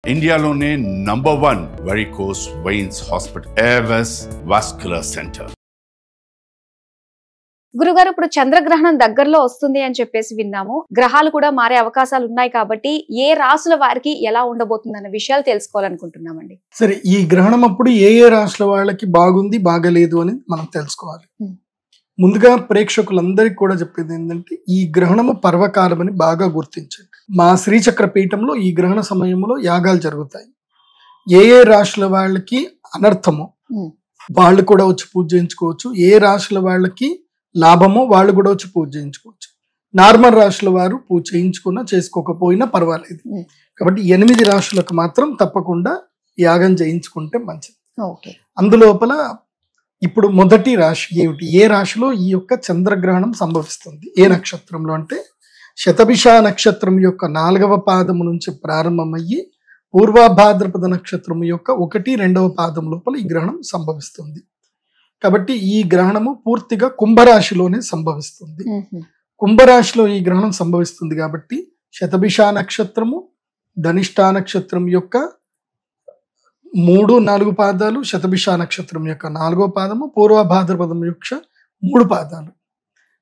ఇండియాలోనే #1 varicose veins hospital Avis vascular centre. గురుగారు, ఇప్పుడు చంద్రగ్రహణం దగ్గరలో వస్తుంది అని చెప్పేసి విన్నాము. గ్రహాలు కూడా మారే అవకాశాలు ఉన్నాయి కాబట్టి ఏ రాశుల వారికి ఎలా ఉండబోతుందన్న విషయాలు తెలుసుకోవాలనుకుంటున్నామండి. సరే, ఈ గ్రహణం అప్పుడు ఏ రాశుల వాళ్ళకి బాగుంది బాగలేదు అని మనం తెలుసుకోవాలి. ముందుగా ప్రేక్షకులందరికీ కూడా చెప్పేది ఏంటంటే, ఈ గ్రహణము పర్వకాలం అని బాగా గుర్తించండి. మా శ్రీచక్ర పీఠంలో ఈ గ్రహణ సమయంలో యాగాలు జరుగుతాయి. ఏ రాశుల వాళ్ళకి అనర్థమో వాళ్ళు కూడా వచ్చి పూజ చేయించుకోవచ్చు. ఏ రాశుల వాళ్ళకి లాభమో వాళ్ళు కూడా వచ్చి పూజ చేయించుకోవచ్చు. నార్మల్ రాశుల వారు పూజ చేయించుకున్నా చేసుకోకపోయినా పర్వాలేదు. కాబట్టి 8 రాశులకు మాత్రం తప్పకుండా యాగం చేయించుకుంటే మంచిది. అందులోపల ఇప్పుడు మొదటి రాశి ఏమిటి? ఏ రాశిలో ఈ యొక్క చంద్రగ్రహణం సంభవిస్తుంది? ఏ నక్షత్రంలో అంటే శతభిష నక్షత్రం యొక్క 4వ పాదము నుంచి ప్రారంభమయ్యి పూర్వభాద్రపద నక్షత్రం యొక్క 1, 2వ పాదం లోపల ఈ గ్రహణం సంభవిస్తుంది. కాబట్టి ఈ గ్రహణము పూర్తిగా కుంభరాశిలోనే సంభవిస్తుంది. కుంభరాశిలో ఈ గ్రహణం సంభవిస్తుంది కాబట్టి శతభిష నక్షత్రము, ధనిష్ఠా నక్షత్రం యొక్క 3, 4 పాదాలు, శతభిష నక్షత్రం యొక్క 4వ పాదము, పూర్వభాద్రపదం యొక్క 3 పాదాలు.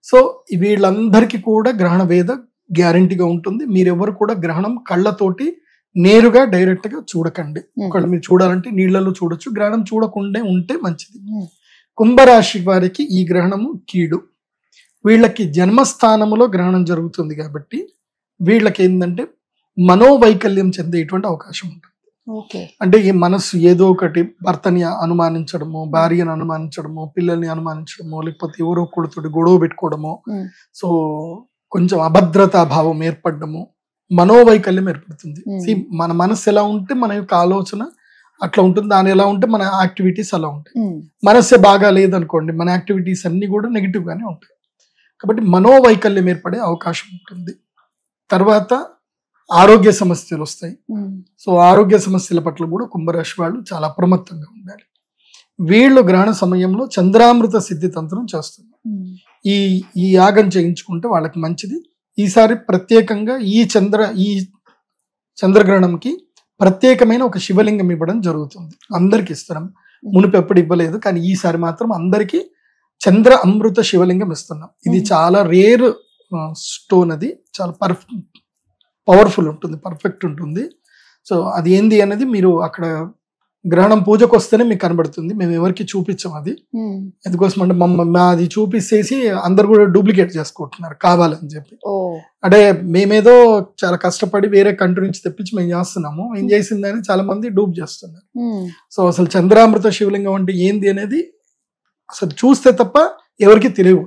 సో వీళ్ళందరికీ కూడా గ్రహణ వేద గ్యారంటీగా ఉంటుంది. మీరెవరు కూడా గ్రహణం కళ్ళతోటి నేరుగా డైరెక్ట్ గా చూడకండి. ఒకళ్ళు మీరు చూడాలంటే నీళ్లలో చూడొచ్చు, గ్రహణం చూడకుండా ఉంటే మంచిది. కుంభరాశి వారికి ఈ గ్రహణము కీడు. వీళ్ళకి జన్మస్థానములో గ్రహణం జరుగుతుంది కాబట్టి వీళ్ళకి ఏంటంటే మనోవైకల్యం చెందేటువంటి అవకాశం ఉంటుంది. అంటే ఈ మనస్సు ఏదో ఒకటి భర్తని అనుమానించడము, భార్యను అనుమానించడము, పిల్లల్ని అనుమానించడము, లేకపోతే ఎవరో ఒకరితోటి గొడవ పెట్టుకోవడము, సో కొంచెం అభద్రతా భావం ఏర్పడము, మనోవైకల్యం ఏర్పడుతుంది. మన మనస్సు ఎలా ఉంటే మన యొక్క ఆలోచన అట్లా ఉంటుంది, దాని ఎలా ఉంటే మన యాక్టివిటీస్ అలా ఉంటాయి. మనస్సే బాగా లేదనుకోండి, మన యాక్టివిటీస్ అన్ని కూడా నెగిటివ్ గానే ఉంటాయి. కాబట్టి మనోవైకల్యం ఏర్పడే అవకాశం ఉంటుంది. తర్వాత ఆరోగ్య సమస్యలు వస్తాయి. సో ఆరోగ్య సమస్యల పట్ల కూడా కుంభరాశి వాళ్ళు చాలా అప్రమత్తంగా ఉండాలి. వీళ్ళు గ్రహణ సమయంలో చంద్రామృత సిద్ధి తంత్రం చేస్తున్నారు. ఈ యాగం చేయించుకుంటే వాళ్ళకి మంచిది. ఈసారి ప్రత్యేకంగా ఈ చంద్రగ్రహణంకి ప్రత్యేకమైన ఒక శివలింగం ఇవ్వడం జరుగుతుంది. అందరికి ఇస్తున్నాం, మునుపు ఎప్పుడు ఇవ్వలేదు, కానీ ఈసారి మాత్రం అందరికి చంద్ర అమృత శివలింగం ఇస్తున్నాం. ఇది చాలా రేర్ స్టోన్, అది చాలా పవర్ఫుల్ ఉంటుంది, పర్ఫెక్ట్ ఉంటుంది. సో అది ఏంది అనేది మీరు అక్కడ గ్రహణం పూజకు వస్తేనే మీకు కనబడుతుంది. మేము ఎవరికి చూపించాం అది. ఎందుకోసం అంటే అది చూపిస్తేసి అందరు కూడా డూప్లికేట్ చేసుకుంటున్నారు కావాలని చెప్పి. అంటే మేమేదో చాలా కష్టపడి వేరే కంట్రీ నుంచి తెప్పించి మేము చేస్తున్నాము, ఏం చేసిందని చాలా మంది డూప్ చేస్తున్నారు. సో అసలు చంద్రామృత శివలింగం అంటే ఏంది అనేది అసలు చూస్తే తప్ప ఎవరికి తెలియదు.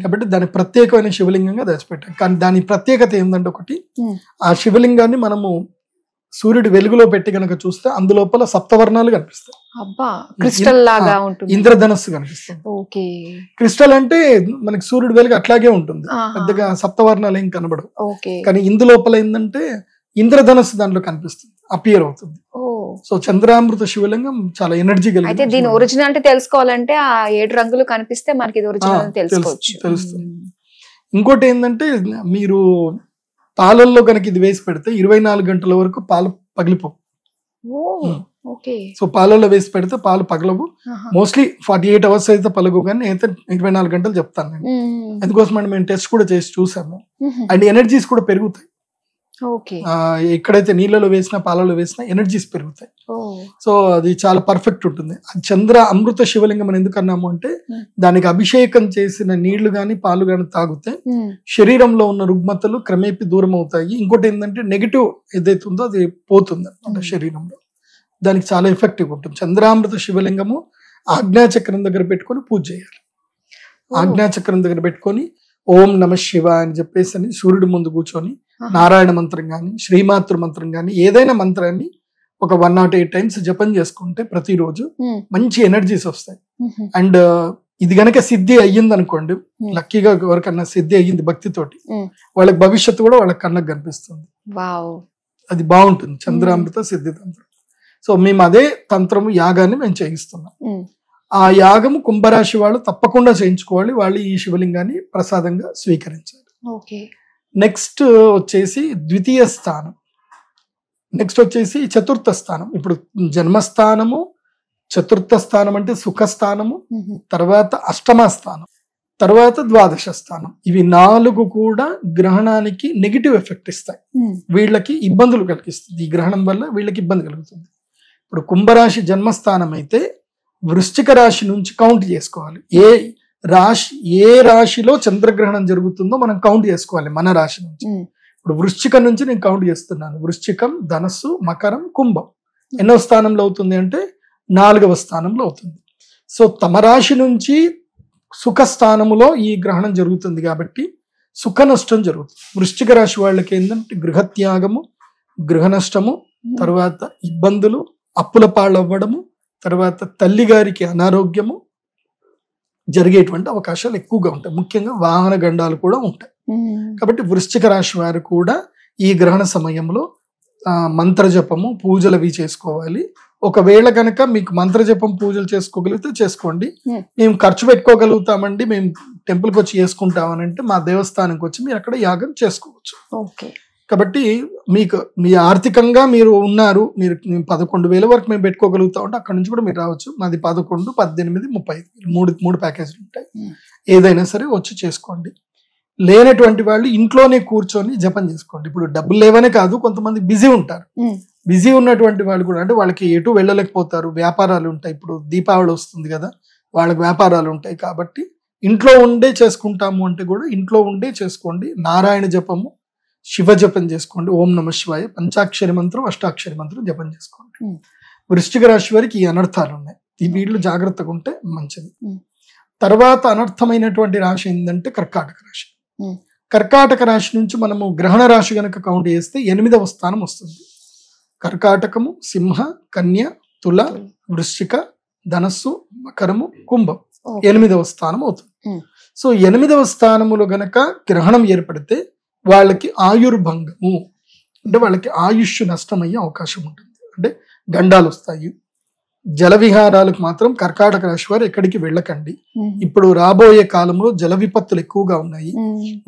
కాబట్టి దాని ప్రత్యేకమైన శివలింగంగా దాచిపెట్టాం. కానీ దాని ప్రత్యేకత ఏంటంటే, ఒకటి ఆ శివలింగాన్ని మనము సూర్యుడి వెలుగులో పెట్టి గనక చూస్తే అందులోపల సప్తవర్ణాలు కనిపిస్తాయి. ఇంద్రధనస్సు కనిపిస్తుంది. క్రిస్టల్ అంటే మనకి సూర్యుడి వెలుగు అట్లాగే ఉంటుంది, పెద్దగా సప్తవర్ణాలు ఏం కనబడవు. కానీ ఇందులోపల ఏంటంటే ఇంద్రధనస్సు దాంట్లో కనిపిస్తుంది, అపియర్ అవుతుంది. సో చంద్రామృత శివలింగం చాలా ఎనర్జీ కలిగి. అయితే దీని ఒరిజినాలిటీ తెలుసుకోవాలంటే ఆ 7 రంగులు కనిపిస్తే మనకి ఇది ఒరిజినల్ తెలుస్తుంది. ఇంకోటి ఏంటంటే, మీరు పాలల్లో కనుక ఇది వేసి పెడితే 24 గంటల వరకు పాలు పగిలిపోవు. సో పాలల్లో వేసి పెడితే పాలు పగలవు. మోస్ట్లీ 48 అవర్స్ అయితే పలుగు, కానీ అయితే 24 గంటలు చెప్తాను నేను. ఎందుకోసం అంటే మేము టెస్ట్ కూడా చేసి చూసాము. అండ్ ఎనర్జీస్ కూడా పెరుగుతాయి. ఎక్కడైతే నీళ్ళలో వేసినా పాలలో వేసినా ఎనర్జీస్ పెరుగుతాయి. సో అది చాలా పర్ఫెక్ట్ ఉంటుంది. చంద్ర అమృత శివలింగం అని ఎందుకు అన్నాము అంటే, దానికి అభిషేకం చేసిన నీళ్లు గాని పాలు గాని తాగితే శరీరంలో ఉన్న రుగ్మతలు క్రమేపీ దూరం అవుతాయి. ఇంకోటి ఏంటంటే, నెగిటివ్ ఏదైతే ఉందో అది పోతుంది అన్నమాట శరీరంలో. దానికి చాలా ఎఫెక్టివ్ ఉంటుంది. చంద్రామృత శివలింగము ఆజ్ఞాచక్రం దగ్గర పెట్టుకొని పూజ చేయాలి. ఆజ్ఞాచక్రం దగ్గర పెట్టుకొని ఓం నమ శివ అని చెప్పేసి అని సూర్యుడి ముందు కూర్చొని నారాయణ మంత్రం గాని, శ్రీమాతృ మంత్రం గాని, ఏదైనా మంత్రాన్ని ఒక 108 టైమ్స్ జపం చేసుకుంటే ప్రతిరోజు మంచి ఎనర్జీస్ వస్తాయి. అండ్ ఇది గనక సిద్ధి అయ్యింది అనుకోండి, లక్కీగా ఎవరికన్నా సిద్ధి అయ్యింది భక్తితోటి, వాళ్ళకి భవిష్యత్తు కూడా వాళ్ళకి కళ్ళకు కనిపిస్తుంది. అది బాగుంటుంది చంద్రామృత సిద్ధి తంత్రం. సో మేము అదే తంత్రము యాగాన్ని మేము చేయిస్తున్నాం. ఆ యాగము కుంభరాశి వాళ్ళు తప్పకుండా చేయించుకోవాలి. వాళ్ళు ఈ శివలింగాన్ని ప్రసాదంగా స్వీకరించాలి. నెక్స్ట్ వచ్చేసి ద్వితీయ స్థానం. నెక్స్ట్ వచ్చేసి చతుర్థ స్థానం. ఇప్పుడు జన్మస్థానము, చతుర్థ స్థానం అంటే సుఖస్థానము, తర్వాత అష్టమ స్థానం, తర్వాత ద్వాదశ స్థానం. ఇవి 4 కూడా గ్రహణానికి నెగిటివ్ ఎఫెక్ట్ ఇస్తాయి, వీళ్ళకి ఇబ్బందులు కలిగిస్తుంది. ఈ గ్రహణం వల్ల వీళ్ళకి ఇబ్బంది కలుగుతుంది. ఇప్పుడు కుంభరాశి జన్మస్థానం అయితే వృశ్చిక రాశి నుంచి కౌంట్ చేసుకోవాలి. ఏ రాశిలో చంద్రగ్రహణం జరుగుతుందో మనం కౌంట్ చేసుకోవాలి మన రాశి నుంచి. ఇప్పుడు వృశ్చికం నుంచి నేను కౌంట్ చేస్తున్నాను. వృశ్చికం, ధనస్సు, మకరం, కుంభం ఎన్నో స్థానంలో అవుతుంది అంటే 4వ స్థానంలో అవుతుంది. సో తమ రాశి నుంచి సుఖ స్థానములో ఈ గ్రహణం జరుగుతుంది కాబట్టి సుఖ నష్టం జరుగుతుంది. వృశ్చిక రాశి వాళ్ళకి ఏంటంటే గృహత్యాగము, గృహ నష్టము, తర్వాత ఇబ్బందులు, అప్పుల పాలవ్వడము, తర్వాత తల్లి గారికి అనారోగ్యము జరిగేటువంటి అవకాశాలు ఎక్కువగా ఉంటాయి. ముఖ్యంగా వాహన గండాలు కూడా ఉంటాయి. కాబట్టి వృశ్చిక రాశి వారు కూడా ఈ గ్రహణ సమయంలో మంత్రజపము, పూజలు అవి చేసుకోవాలి. ఒకవేళ కనుక మీకు మంత్రజపం పూజలు చేసుకోగలిగితే చేసుకోండి. మేము ఖర్చు పెట్టుకోగలుగుతామండి, మేము టెంపుల్కి వచ్చి చేసుకుంటామని అంటే మా దేవస్థానంకి వచ్చి మీరు అక్కడ యాగం చేసుకోవచ్చు. కాబట్టి మీకు మీ ఆర్థికంగా మీరు ఉన్నారు, మీరు 11,000 వరకు మేము పెట్టుకోగలుగుతాం అంటే అక్కడ నుంచి కూడా మీరు రావచ్చు. మాది 11, 18, 30 మూడు ప్యాకేజీలు ఉంటాయి. ఏదైనా సరే వచ్చి చేసుకోండి. లేనటువంటి వాళ్ళు ఇంట్లోనే కూర్చొని జపం చేసుకోండి. ఇప్పుడు డబ్బులు లేవనే కాదు, కొంతమంది బిజీ ఉంటారు. బిజీ ఉన్నటువంటి వాళ్ళు కూడా అంటే వాళ్ళకి ఎటు వెళ్ళలేకపోతారు, వ్యాపారాలు ఉంటాయి. ఇప్పుడు దీపావళి వస్తుంది కదా, వాళ్ళకి వ్యాపారాలు ఉంటాయి. కాబట్టి ఇంట్లో ఉండే చేసుకుంటాము అంటే కూడా ఇంట్లో ఉండే చేసుకోండి. నారాయణ జపము, శివ జపం చేసుకోండి. ఓం నమ శివాయ, పంచాక్షరి మంత్రం, అష్టాక్షరి మంత్రం జపం చేసుకోండి. వృశ్చిక రాశి వారికి ఈ అనర్థాలు ఉన్నాయి. ఈ వీళ్ళు జాగ్రత్తగా ఉంటే మంచిది. తర్వాత అనర్థమైనటువంటి రాశి ఏంటంటే కర్కాటక రాశి. కర్కాటక రాశి నుంచి మనము గ్రహణ రాశి గనక కౌంట్ చేస్తే 8వ స్థానం వస్తుంది. కర్కాటకము, సింహ, కన్య, తుల, వృశ్చిక, ధనస్సు, మకరము, కుంభం 8వ స్థానం అవుతుంది. సో 8వ స్థానములో గనక గ్రహణం ఏర్పడితే వాళ్ళకి ఆయుర్భంగము అంటే వాళ్ళకి ఆయుష్ నష్టమయ్యే అవకాశం ఉంటుంది. అంటే గండాలు వస్తాయి. జల విహారాలకు మాత్రం కర్కాటక రాశి వారు ఎక్కడికి వెళ్ళకండి. ఇప్పుడు రాబోయే కాలంలో జల విపత్తులు ఎక్కువగా ఉన్నాయి.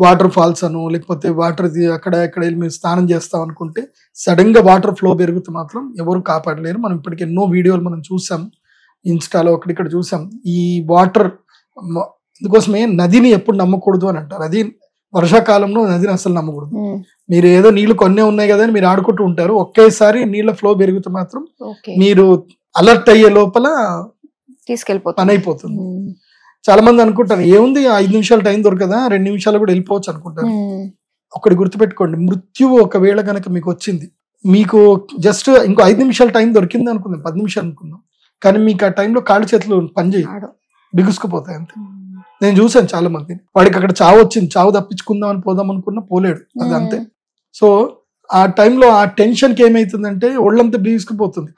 వాటర్ ఫాల్స్ అను లేకపోతే వాటర్ అక్కడ ఎక్కడ మీరు స్నానం చేస్తాం అనుకుంటే సడన్ గా వాటర్ ఫ్లో పెరిగితే మాత్రం ఎవరు కాపాడలేరు. మనం ఇప్పటికి ఎన్నో వీడియోలు మనం చూసాం, ఇన్స్టాలో అక్కడిక్కడ చూసాం. ఈ వాటర్ అందుకోసమే నదిని ఎప్పుడు నమ్మకూడదు అని అంటారు. అది వర్షాకాలంలో నదిని అసలు నమ్మకూడదు. మీరు ఏదో నీళ్లు కొన్నే ఉన్నాయి కదా అని మీరు ఆడుకుంటూ ఉంటారు. ఒకేసారి నీళ్ళ ఫ్లో పెరిగితే మాత్రం మీరు అలర్ట్ అయ్యే లోపల పని అయిపోతుంది. చాలా మంది అనుకుంటారు ఏముంది 5 నిమిషాలు టైం దొరకదా, 2 నిమిషాలు కూడా వెళ్ళిపోవచ్చు అనుకుంటారు. ఒకటి గుర్తుపెట్టుకోండి, మృత్యువు ఒకవేళ కనుక మీకు వచ్చింది, మీకు జస్ట్ ఇంకో 5 నిమిషాలు టైం దొరికింది అనుకుందాం, 10 నిమిషాలు అనుకుందాం, కానీ మీకు ఆ టైంలో కాళ్ళు చేతులు పనిచేయదు, బిగుసుకుపోతాయి అంతే. నేను చూసాను చాలా మందిని, వాడికి అక్కడ చావు వచ్చింది, చావు తప్పించుకుందాం అని పోదాం అనుకున్నా పోలేడు, అది అంతే. సో ఆ టైంలో ఆ టెన్షన్కి ఏమైతుందంటే ఒళ్ళంతా బిగుసుకుపోతుంది,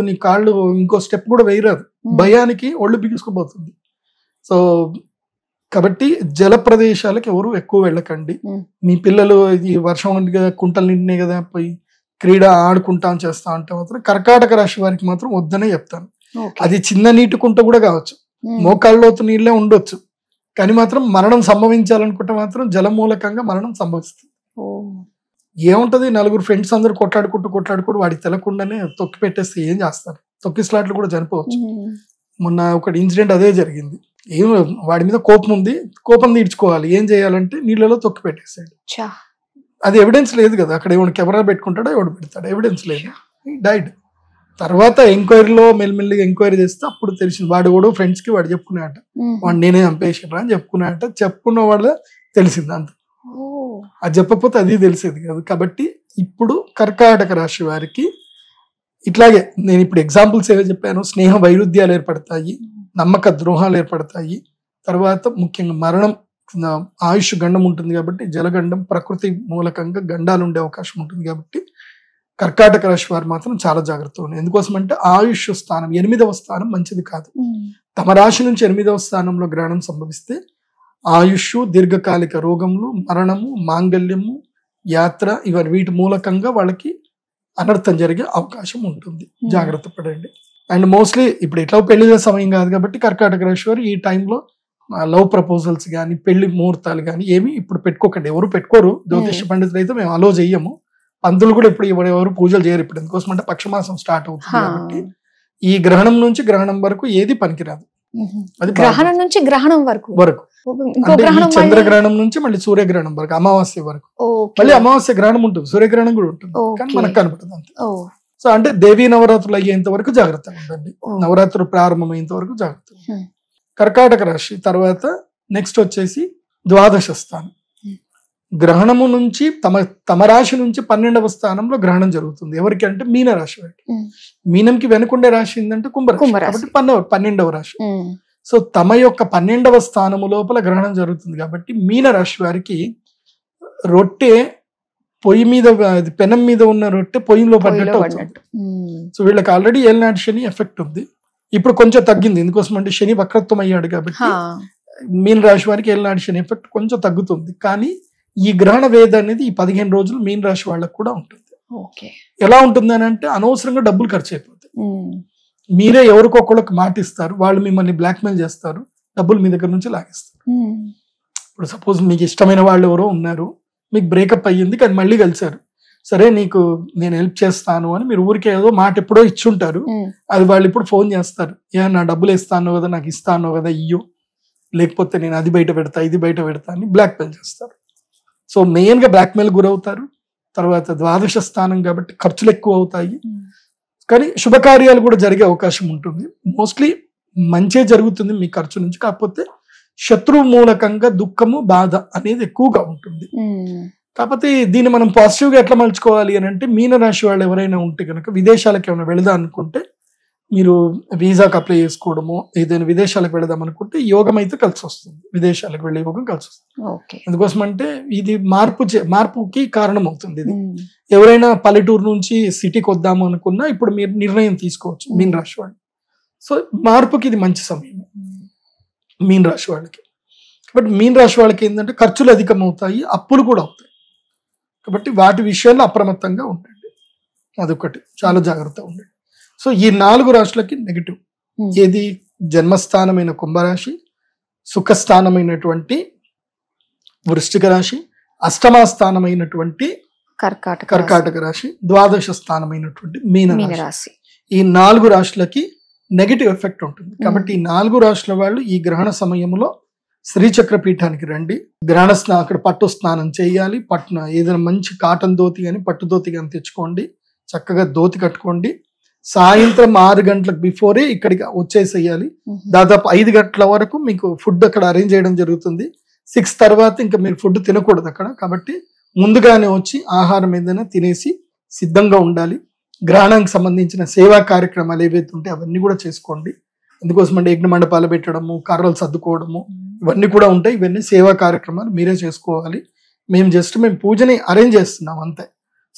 నీ కాళ్ళు ఇంకో స్టెప్ కూడా వేయరాదు, భయానికి ఒళ్ళు బిగుసుకుపోతుంది. సో కాబట్టి జల ప్రదేశాలకు ఎవరు ఎక్కువ వెళ్ళకండి. మీ పిల్లలు ఈ వర్షం ఉంది కదా, కుంటలు నిండినాయి కదా, పోయి క్రీడ ఆడుకుంటాం చేస్తా అంటే మాత్రం కర్కాటక రాశి వారికి మాత్రం వద్దనే చెప్తాను. అది చిన్న నీటి కుంట కూడా కావచ్చు, మోకాళ్ళలోతు నీళ్ళే ఉండొచ్చు, కానీ మాత్రం మరణం సంభవించాలనుకుంటే మాత్రం జలమూలకంగా మరణం సంభవిస్తుంది. ఏముంటది, 4 ఫ్రెండ్స్ అందరూ కొట్లాడుకుంటూ వాడికి తెలకుండానే తొక్కి పెట్టేస్తే ఏం చేస్తారు, తొక్కి స్లాట్లు కూడా చనిపోవచ్చు. మొన్న ఒకటి ఇన్సిడెంట్ అదే జరిగింది. ఏం వాడి మీద కోపం ఉంది, కోపం తీర్చుకోవాలి, ఏం చేయాలంటే నీళ్ళలో తొక్కి పెట్టేసాడు. అది ఎవిడెన్స్ లేదు కదా, అక్కడ ఎవడు కెమెరా పెట్టుకుంటాడో ఎవడు పెడతాడు, ఎవిడెన్స్ లేదు, డైడ్. తర్వాత ఎంక్వైరీలో మెల్లిమెల్లిగా ఎంక్వైరీ చేస్తే అప్పుడు తెలిసింది, వాడు కూడా ఫ్రెండ్స్ కి వాడు చెప్పుకున్నాడట, వాడు నేనే చంపేసాడు అని చెప్పుకున్నాడట. చెప్పుకున్న వాళ్ళ తెలిసింది అంత, అది చెప్పకపోతే అది తెలిసేది కాదు. కాబట్టి ఇప్పుడు కర్కాటక రాశి వారికి ఇట్లాగే నేను ఇప్పుడు ఎగ్జాంపుల్స్ ఏవో చెప్పాను, స్నేహ వైరుధ్యాలు ఏర్పడతాయి, నమ్మక ద్రోహాలు ఏర్పడతాయి, తర్వాత ముఖ్యంగా మరణం, ఆయుష్ గండం ఉంటుంది కాబట్టి జలగండం, ప్రకృతి మూలకంగా గండాలు ఉండే అవకాశం ఉంటుంది. కాబట్టి కర్కాటక రాశి వారు మాత్రం చాలా జాగ్రత్తగా ఉన్నాయి. ఎందుకోసం అంటే ఆయుష్ స్థానం 8వ స్థానం మంచిది కాదు. తమ రాశి నుంచి 8వ స్థానంలో గ్రహణం సంభవిస్తే ఆయుష్, దీర్ఘకాలిక రోగములు, మరణము, మాంగళ్యము, యాత్ర, ఇవన్నీ వీటి మూలకంగా వాళ్ళకి అనర్థం జరిగే అవకాశం ఉంటుంది. జాగ్రత్త పడండి. అండ్ మోస్ట్లీ ఇప్పుడు ఎట్లా పెళ్లిల సమయం కాదు కాబట్టి కర్కాటక రాశి వారు ఈ టైంలో లవ్ ప్రపోజల్స్ కానీ పెళ్లి ముహూర్తాలు కానీ ఏమి ఇప్పుడు పెట్టుకోకండి, ఎవరు పెట్టుకోరు. జ్యోతిష పండితులు అయితే మేము అలో చెయ్యము, పంతులు కూడా ఇప్పుడు ఎవరు పూజలు చేయరు ఇప్పుడు, ఎందుకోసం అంటే పక్షమాసం స్టార్ట్ అవుతుంది కాబట్టి ఈ గ్రహణం నుంచి గ్రహణం వరకు ఏది పనికిరాదు. అది గ్రహణం నుంచి గ్రహణం వరకు అంటే చంద్రగ్రహణం నుంచి మళ్ళీ సూర్యగ్రహణం వరకు, అమావాస్య వరకు. మళ్ళీ అమావాస్య గ్రహణం ఉంటుంది, సూర్యగ్రహణం కూడా ఉంటుంది, కానీ మనకు కనపడదు అంతే. సో అంటే దేవీ నవరాత్రులు అయ్యేంత వరకు జాగ్రత్తగా ఉండండి, నవరాత్రులు ప్రారంభమయ్యేంత వరకు జాగ్రత్త. కర్కాటక రాశి తర్వాత నెక్స్ట్ వచ్చేసి ద్వాదశ స్థానం. గ్రహణము నుంచి తమ రాశి నుంచి 12వ స్థానంలో గ్రహణం జరుగుతుంది. ఎవరికి అంటే మీన రాశి వారికి. మీనంకి వెనుకుండే రాశి ఏంటంటే కుంభరాశి, కాబట్టి 12వ రాశి. సో తమ యొక్క 12వ స్థానము లోపల గ్రహణం జరుగుతుంది కాబట్టి మీన రాశి వారికి రొట్టె పొయ్యి మీద, పెనం మీద ఉన్న రొట్టె పొయ్యిలో పడ్డట్టు. సో వీళ్ళకి ఆల్రెడీ ఏలినాటి శని ఎఫెక్ట్ ఉంది, ఇప్పుడు కొంచెం తగ్గింది. ఎందుకోసం అంటే శని వక్రత్వం అయ్యాడు కాబట్టి మీన రాశి వారికి ఏలినాటి శని ఎఫెక్ట్ కొంచెం తగ్గుతుంది. కానీ ఈ గ్రహణ వేద అనేది ఈ 15 రోజులు మీన రాశి వాళ్ళకు కూడా ఉంటుంది. ఎలా ఉంటుంది అని అంటే అనవసరంగా డబ్బులు ఖర్చు అయిపోతాయి. మీరే ఎవరికొకళ్ళకి మాట ఇస్తారు, వాళ్ళు మిమ్మల్ని బ్లాక్మెయిల్ చేస్తారు, డబ్బులు మీ దగ్గర నుంచి లాగేస్తారు. ఇప్పుడు సపోజ్ మీకు ఇష్టమైన వాళ్ళు ఎవరో ఉన్నారు, మీకు బ్రేకప్ అయ్యింది కానీ మళ్ళీ కలిసారు, సరే నీకు నేను హెల్ప్ చేస్తాను అని మీరు ఊరికే ఏదో మాట ఎప్పుడో ఇచ్చుంటారు, అది వాళ్ళు ఇప్పుడు ఫోన్ చేస్తారు, నా డబ్బులు ఇస్తాను కదా, నాకు ఇస్తాను కదా ఇయ్యో, లేకపోతే నేను అది బయట పెడతా ఇది బయట పెడతా అని బ్లాక్మెయిల్ చేస్తారు. సో మెయిన్ గా బ్లాక్మెయిల్ గురవుతారు. తర్వాత ద్వాదశ స్థానం కాబట్టి ఖర్చులు ఎక్కువ అవుతాయి, కానీ శుభకార్యాలు కూడా జరిగే అవకాశం ఉంటుంది. మోస్ట్లీ మంచే జరుగుతుంది మీ ఖర్చు నుంచి, కాకపోతే శత్రువు మూలకంగా దుఃఖము బాధ అనేది ఎక్కువగా ఉంటుంది. కాకపోతే దీన్ని మనం పాజిటివ్ గా ఎట్లా మలుచుకోవాలి అని అంటే, మీన రాశి వాళ్ళు ఎవరైనా ఉంటే కనుక విదేశాలకు ఏమైనా వెళదాం అనుకుంటే మీరు వీసాకి అప్లై చేసుకోవడము, ఏదైనా విదేశాలకు వెళదాం అనుకుంటే యోగం అయితే కలిసి వస్తుంది, విదేశాలకు వెళ్ళే యోగం కలిసి వస్తుంది. ఎందుకోసం అంటే ఇది మార్పుకి కారణం అవుతుంది. ఇది ఎవరైనా పల్లెటూరు నుంచి సిటీకి వద్దాము అనుకున్నా ఇప్పుడు మీరు నిర్ణయం తీసుకోవచ్చు మీన రాశి వాళ్ళు. సో మార్పుకి ఇది మంచి సమయం మీన రాశి వాళ్ళకి. కాబట్టి మీన రాశి వాళ్ళకి ఏంటంటే ఖర్చులు అధికం అవుతాయి, అప్పులు కూడా అవుతాయి. కాబట్టి వాటి విషయాల్లో అప్రమత్తంగా ఉండండి, అదొకటి చాలా జాగ్రత్తగా ఉండండి. సో ఈ 4 రాశులకి నెగిటివ్ ఏది? జన్మస్థానమైన కుంభరాశి, సుఖస్థానమైనటువంటి వృశ్చిక రాశి, అష్టమస్థానమైనటువంటి కర్కాటక రాశి, ద్వాదశ స్థానమైనటువంటి మీన రాశి. ఈ 4 రాశులకి నెగిటివ్ ఎఫెక్ట్ ఉంటుంది. కాబట్టి ఈ 4 రాశుల వాళ్ళు ఈ గ్రహణ సమయంలో శ్రీచక్ర పీఠానికి రండి, గ్రహణ అక్కడ పట్టు స్నానం చేయాలి. ఏదైనా మంచి కాటన్ ధోతి కానీ పట్టు ధోతి కానీ తెచ్చుకోండి, చక్కగా ధోతి కట్టుకోండి. సాయంత్రం 6 గంటలకు బిఫోరే ఇక్కడికి వచ్చేసేయాలి. దాదాపు 5 గంటల వరకు మీకు ఫుడ్ అక్కడ అరేంజ్ చేయడం జరుగుతుంది. 6 తర్వాత ఇంకా మీరు ఫుడ్ తినకూడదు అక్కడ, కాబట్టి ముందుగానే వచ్చి ఆహారం ఏదైనా తినేసి సిద్ధంగా ఉండాలి. గ్రహణానికి సంబంధించిన సేవా కార్యక్రమాలు ఏవైతే ఉంటే అవన్నీ కూడా చేసుకోండి. ఎందుకోసం అంటే యజ్ఞ మండపాలు పెట్టడము, కర్రలు సర్దుకోవడము ఇవన్నీ కూడా ఉంటాయి. ఇవన్నీ సేవా కార్యక్రమాలు మీరే చేసుకోవాలి. మేము పూజని అరేంజ్ చేస్తున్నాం అంతే.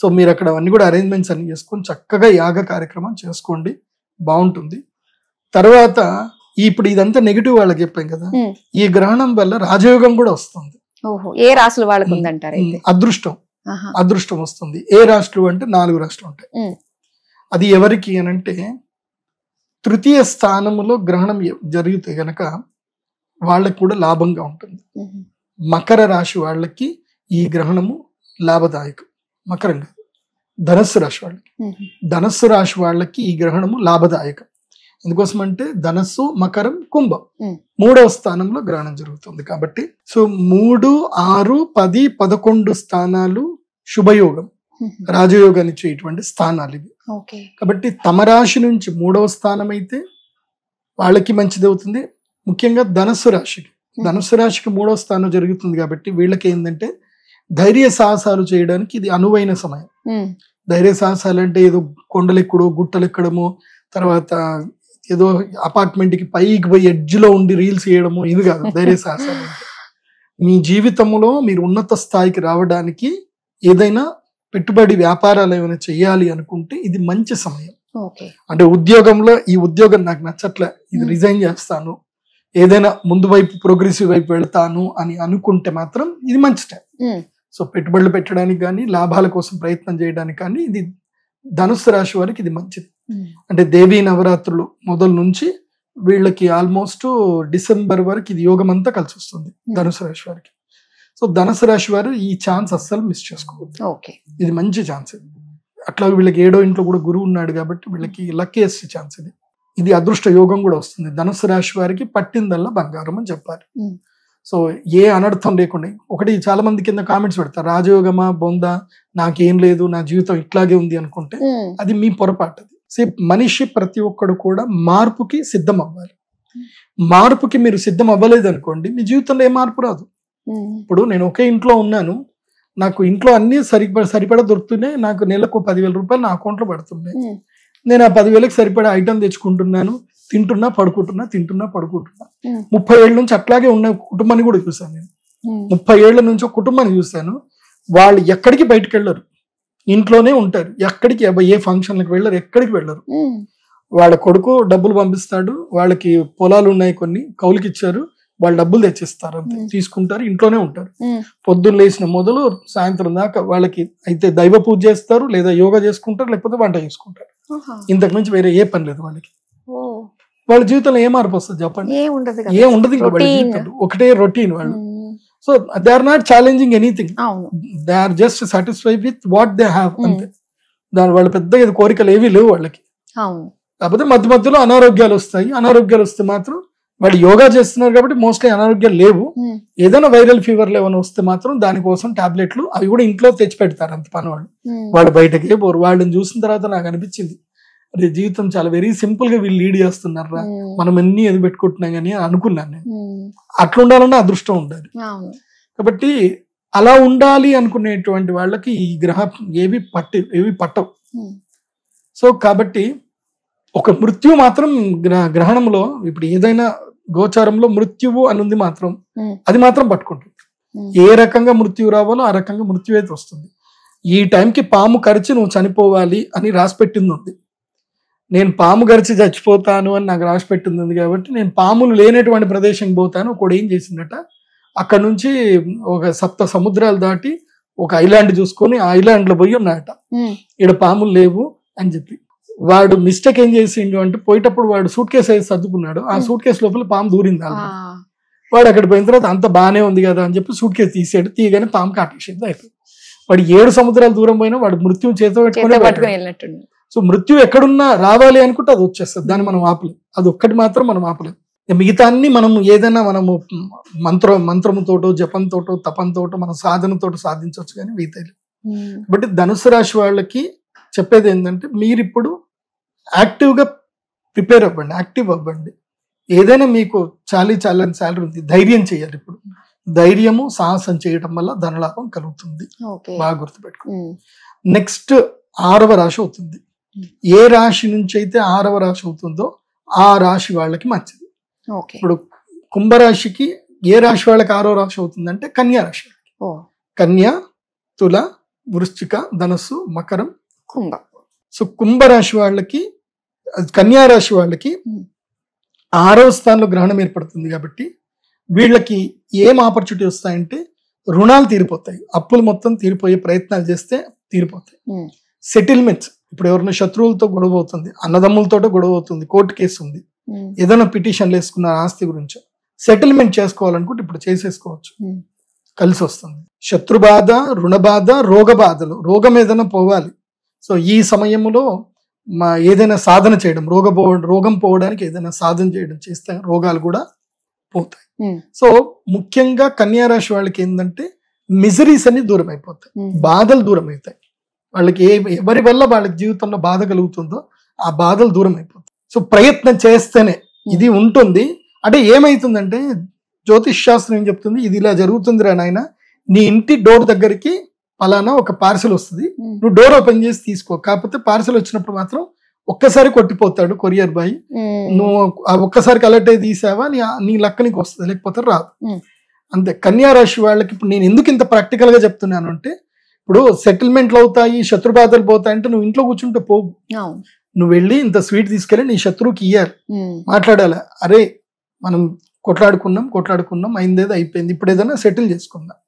సో మీరు అక్కడ అవన్నీ కూడా అరేంజ్మెంట్స్ అన్ని చేసుకొని చక్కగా యాగ కార్యక్రమం చేసుకోండి, బాగుంటుంది. తర్వాత ఇప్పుడు ఇదంతా నెగిటివ్ వాళ్ళకి చెప్పాం కదా, ఈ గ్రహణం వల్ల రాజయోగం కూడా వస్తుంది. ఏ రాశుల వాళ్ళకు ఉందంటారు? అదృష్టం వస్తుంది. ఏ రాశులు అంటే 4 రాశులు ఉంటాయి. అది ఎవరికి అనంటే తృతీయ స్థానములో గ్రహణం జరిగితే గనక వాళ్ళకి కూడా లాభంగా ఉంటుంది. మకర రాశి వాళ్ళకి ఈ గ్రహణము లాభదాయకం. మకరం కాదు, ధనస్సు రాశి వాళ్ళకి ఈ గ్రహణము లాభదాయకం. ఎందుకోసం అంటే ధనస్సు, మకరం, కుంభం 3వ స్థానంలో గ్రహణం జరుగుతుంది. కాబట్టి సో 3, 6, 10, 11 స్థానాలు శుభయోగం, రాజయోగాన్ని ఇచ్చేటువంటి స్థానాలు ఇవి. కాబట్టి తమ రాశి నుంచి 3వ స్థానం అయితే వాళ్ళకి మంచిది అవుతుంది. ముఖ్యంగా ధనస్సు రాశికి 3వ స్థానం జరుగుతుంది కాబట్టి వీళ్ళకి ఏంటంటే ధైర్య సాహసాలు చేయడానికి ఇది అనువైన సమయం. ధైర్య సాహసాలు అంటే ఏదో కొండలెక్కడో గుట్టలెక్కడము, తర్వాత ఏదో అపార్ట్మెంట్ కి పైకి పోయి ఎడ్జ్లో ఉండి రీల్స్ చేయడము, ఇది కాదు ధైర్య సాహసాలు. మీ జీవితంలో మీరు ఉన్నత స్థాయికి రావడానికి ఏదైనా పెట్టుబడి వ్యాపారాలు ఏమైనా చేయాలి అనుకుంటే ఇది మంచి సమయం. అంటే ఉద్యోగంలో ఈ ఉద్యోగం నాకు నచ్చట్లే, ఇది రిజైన్ చేస్తాను, ఏదైనా ముందు వైపు ప్రోగ్రెసివ్ వైపు వెళ్తాను అని అనుకుంటే మాత్రం ఇది మంచి టైం. సో పెట్టుబడులు పెట్టడానికి కానీ లాభాల కోసం ప్రయత్నం చేయడానికి కానీ ఇది ధనుస్సు రాశి వారికి ఇది మంచిది. అంటే దేవీ నవరాత్రులు మొదలు నుంచి వీళ్ళకి ఆల్మోస్ట్ డిసెంబర్ వరకు ఇది యోగం అంతా కలిసి వస్తుంది ధనుసు రాశి వారికి. సో ధనుసు రాశి వారు ఈ ఛాన్స్ అస్సలు మిస్ చేసుకోవద్దు. ఓకే, ఇది మంచి ఛాన్స్. అట్లా వీళ్ళకి 7వ ఇంట్లో కూడా గురువు ఉన్నాడు కాబట్టి వీళ్ళకి లక్కీయెస్ట్ ఛాన్స్ ఇది. ఇది అదృష్ట యోగం కూడా వస్తుంది. ధనుసు రాశి వారికి పట్టిందల్లా బంగారం అని చెప్పాలి. సో ఏ అనర్థం లేకుండా. ఒకటి చాలా మంది కింద కామెంట్స్ పెడతారు, రాజయోగమా బొందా, నాకేం లేదు, నా జీవితం ఇట్లాగే ఉంది అనుకుంటే అది మీ పొరపాటు. మనిషి ప్రతి ఒక్కడు కూడా మార్పుకి సిద్ధం అవ్వాలి. మార్పుకి మీరు సిద్ధం అవ్వలేదు అనుకోండి, మీ జీవితంలో ఏ మార్పు రాదు. ఇప్పుడు నేను ఒకే ఇంట్లో ఉన్నాను, నాకు ఇంట్లో అన్ని సరిపడా దొరుకుతున్నాయి, నాకు నెలకు 10,000 రూపాయలు నా అకౌంట్లో పడుతున్నాయి. నేను ఆ 10,000కి సరిపడా ఐటమ్ తెచ్చుకుంటున్నాను, తింటున్నా పడుకుంటున్నా 30 ఏళ్ళ నుంచి అట్లాగే ఉన్న కుటుంబాన్ని కూడా చూశాను నేను. 30 ఏళ్ల నుంచి ఒక కుటుంబాన్ని చూశాను. వాళ్ళు ఎక్కడికి బయటకు వెళ్ళరు, ఇంట్లోనే ఉంటారు. ఎక్కడికి ఏ ఫంక్షన్లకు వెళ్ళరు, ఎక్కడికి వెళ్ళరు. వాళ్ళ కొడుకు డబ్బులు పంపిస్తాడు, వాళ్ళకి పొలాలు ఉన్నాయి, కొన్ని కౌలుకి ఇచ్చారు, వాళ్ళు డబ్బులు తెచ్చిస్తారు, అంతే తీసుకుంటారు, ఇంట్లోనే ఉంటారు. పొద్దున్న లేచిన మొదలు సాయంత్రం దాకా వాళ్ళకి అయితే దైవ పూజ చేస్తారు, లేదా యోగా చేసుకుంటారు, లేకపోతే వంట చేసుకుంటారు. ఇంతకు మించి వేరే ఏ పని లేదు వాళ్ళకి. వాళ్ళ జీవితంలో ఏ మార్పు వస్తుంది చెప్పండి? ఏ ఉండదు. ఇంకా వాళ్ళ జీవితంలో ఒకటే రొటీన్ వాళ్ళు. So they are not challenging anything, they are just satisfy with what they have, అంతే. దాని వాళ్ళ పెద్ద కోరికలు ఏవీ లేవు వాళ్ళకి. కాకపోతే మధ్య మధ్యలో అనారోగ్యాలు వస్తాయి. అనారోగ్యాలు వస్తే మాత్రం వాళ్ళు యోగా చేస్తున్నారు కాబట్టి మోస్ట్లీ అనారోగ్యాలు లేవు. ఏదైనా వైరల్ ఫీవర్లు ఏమైనా వస్తే మాత్రం దానికోసం టాబ్లెట్లు అవి కూడా ఇంట్లో తెచ్చి పెడతారు, అంత పని వాళ్ళు బయటకే పోరు. వాళ్ళని చూసిన తర్వాత నాకు అనిపించింది, అదే జీవితం చాలా వెరీ సింపుల్ గా వీళ్ళు లీడ్ చేస్తున్నారా, మనం ఎన్ని ఎది పెట్టుకుంటున్నాం కానీ అనుకున్నాను నేను. అట్లా ఉండాలన్నా అదృష్టం ఉండాలి. కాబట్టి అలా ఉండాలి అనుకునేటువంటి వాళ్ళకి ఈ ఏవి పట్టవు. సో కాబట్టి ఒక మృత్యు మాత్రం గ్రహణంలో, ఇప్పుడు ఏదైనా గోచారంలో మృత్యువు అనుంది మాత్రం అది మాత్రం పట్టుకుంటుంది. ఏ రకంగా మృత్యు రావాలో ఆ రకంగా మృత్యు అయితే వస్తుంది. ఈ టైంకి పాము కరిచి నువ్వు చనిపోవాలి అని రాసి పెట్టింది ఉంది. నేను పాము గరిచి చచ్చిపోతాను అని నాకు రాసి పెట్టింది కాబట్టి నేను పాములు లేనటువంటి ప్రదేశంకి పోతాను. ఒకడు ఏం చేసిందట, అక్కడ నుంచి ఒక 7 సముద్రాలు దాటి ఒక ఐలాండ్ చూసుకొని ఆ ఐలాండ్ లో పోయి ఉన్నాయట, ఇక్కడ పాములు లేవు అని చెప్పి. వాడు మిస్టేక్ ఏం చేసిండు అంటే, పోయేటప్పుడు వాడు సూట్ కేసు అయితే సర్దుకున్నాడు, ఆ సూట్ కేసు లోపల పాము దూరింది. వాడు అక్కడ పోయిన తర్వాత అంత బాగానే ఉంది కదా అని చెప్పి సూట్ కేసు తీసాడు, తీయగానే పాము కాటేసింది అయిపోయింది. వాడు 7 సముద్రాలు దూరం పోయినా వాడు మృత్యువు చేతితో పెట్టుకుని. సో మృత్యు ఎక్కడున్నా రావాలి అనుకుంటే అది వచ్చేస్తుంది, దాన్ని మనం ఆపలేం. అది ఒక్కటి మాత్రం మనం ఆపలేం. మిగతా అన్ని మనం ఏదైనా మనము మంత్రముతోటో జపంతోటో తపంతోటో మన సాధనతోటో సాధించవచ్చు, కానీ మిగతా. కాబట్టి ధనుసు రాశి వాళ్ళకి చెప్పేది ఏంటంటే, మీరు ఇప్పుడు యాక్టివ్గా ప్రిపేర్ అవ్వండి, యాక్టివ్ అవ్వండి. ఏదైనా మీకు చాలీ శాలరీ ఉంది, ధైర్యం చేయాలి. ఇప్పుడు ధైర్యము సాహసం చేయడం వల్ల ధనలాభం కలుగుతుంది, బాగా గుర్తుపెట్టుకోండి. నెక్స్ట్ 6వ రాశి అవుతుంది. ఏ రాశి నుంచి అయితే 6వ రాశి అవుతుందో ఆ రాశి వాళ్ళకి మంచిది. ఇప్పుడు కుంభరాశికి ఏ రాశి వాళ్ళకి 6వ రాశి అవుతుందంటే కన్యా రాశి. కన్యా, తుల, వృశ్చిక, ధనస్సు, మకరం, కుంభ. సో కుంభరాశి వాళ్ళకి, కన్యా రాశి వాళ్ళకి 6వ స్థానంలో గ్రహణం ఏర్పడుతుంది కాబట్టి వీళ్ళకి ఏం ఆపర్చునిటీ వస్తాయంటే, రుణాలు తీరిపోతాయి, అప్పులు మొత్తం తీరిపోయే ప్రయత్నాలు చేస్తే తీరిపోతాయి. సెటిల్మెంట్స్, ఇప్పుడు ఎవరైనా శత్రువులతో గొడవ అవుతుంది, అన్నదమ్ములతో గొడవ అవుతుంది, కోర్టు కేసు ఉంది, ఏదైనా పిటిషన్లు వేసుకున్న ఆస్తి గురించి సెటిల్మెంట్ చేసుకోవాలనుకుంటే ఇప్పుడు చేసేసుకోవచ్చు, కలిసి వస్తుంది. శత్రు బాధ, రుణ బాధ, రోగ బాధలు, రోగం ఏదైనా పోవాలి. సో ఈ సమయంలో ఏదైనా సాధన చేయడం, రోగం పోవడానికి ఏదైనా సాధన చేయడం చేస్తే రోగాలు కూడా పోతాయి. సో ముఖ్యంగా కన్యా రాశి వాళ్ళకి ఏంటంటే మిజరీస్ అన్ని దూరం అయిపోతాయి, బాధలు దూరం అవుతాయి. వాళ్ళకి ఎవరి వల్ల వాళ్ళకి జీవితంలో బాధ కలుగుతుందో ఆ బాధలు దూరం అయిపోతాయి. సో ప్రయత్నం చేస్తేనే ఇది ఉంటుంది. అంటే ఏమైతుందంటే, జ్యోతిష్ శాస్త్రం ఏం చెప్తుంది, ఇది ఇలా జరుగుతుంది రా నాయన, నీ ఇంటి డోర్ దగ్గరికి పలానా ఒక పార్సల్ వస్తుంది, నువ్వు డోర్ ఓపెన్ చేసి తీసుకో. కాకపోతే పార్సల్ వచ్చినప్పుడు మాత్రం ఒక్కసారి కొట్టిపోతాడు కొరియర్ బాయ్, నువ్వు ఒక్కసారికి అలర్ట్ అయి తీసావా నీ లక్క నీకు వస్తుంది, లేకపోతే రాదు. అంతే. కన్యా రాశి వాళ్ళకి ఇప్పుడు నేను ఎందుకు ఇంత ప్రాక్టికల్ గా చెప్తున్నాను అంటే, ఇప్పుడు సెటిల్మెంట్లు అవుతాయి, శత్రుబాధలు పోతాయి అంటే నువ్వు ఇంట్లో కూర్చుంటే పోవు, నువ్వు వెళ్ళి ఇంత స్వీట్ తీసుకెళ్ళి నీ శత్రువుకి ఇయ్యాలి, మాట్లాడాలి. అరే మనం కొట్లాడుకున్నాం అయిందేదో అయిపోయింది, ఇప్పుడు ఏదైనా సెటిల్ చేసుకుందాం.